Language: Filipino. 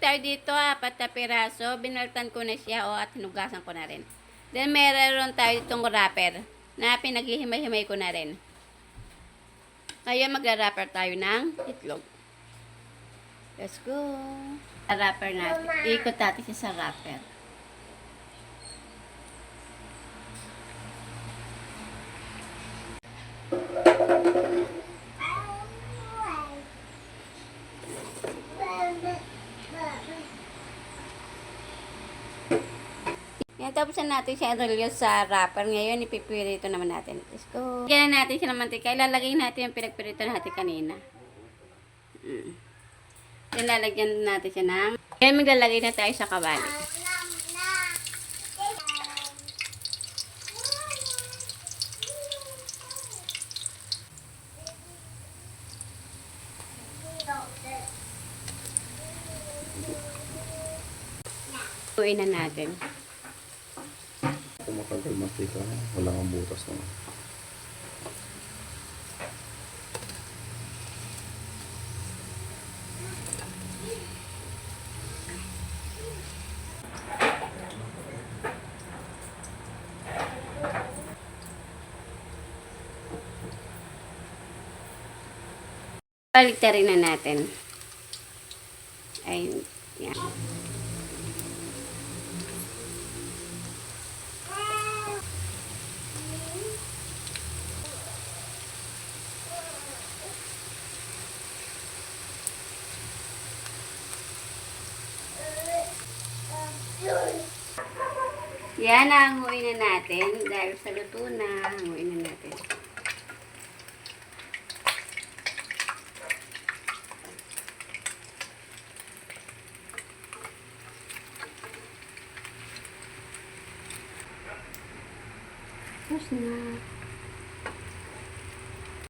tayo dito, 4 na piraso. Binaltan ko na siya, at hinugasan ko na rin. Then, meron tayo ditong wrapper na pinaghihimay-himay ko na rin. Kaya magra-wrapper tayo ng itlog. Let's go. Wrapper natin. Ikot natin siya sa wrapper. Yan, tapos na natin siya i-roll sa wrapper. Ngayon, ipipirito naman natin. Let's go. Lagyan na natin siya ng mantika. Ilalagay natin yung pinagpirito natin kanina. Then, lalagyan natin siya ng... Ngayon, maglalagay na tayo sa kawali. Tuin na natin. Kung matagal mantika, wala kang butas naman. Baliktarin na natin. Ayun. Yan. Yan, hanguin na natin. Dahil sa luto na, hanguin na natin. Tapos na.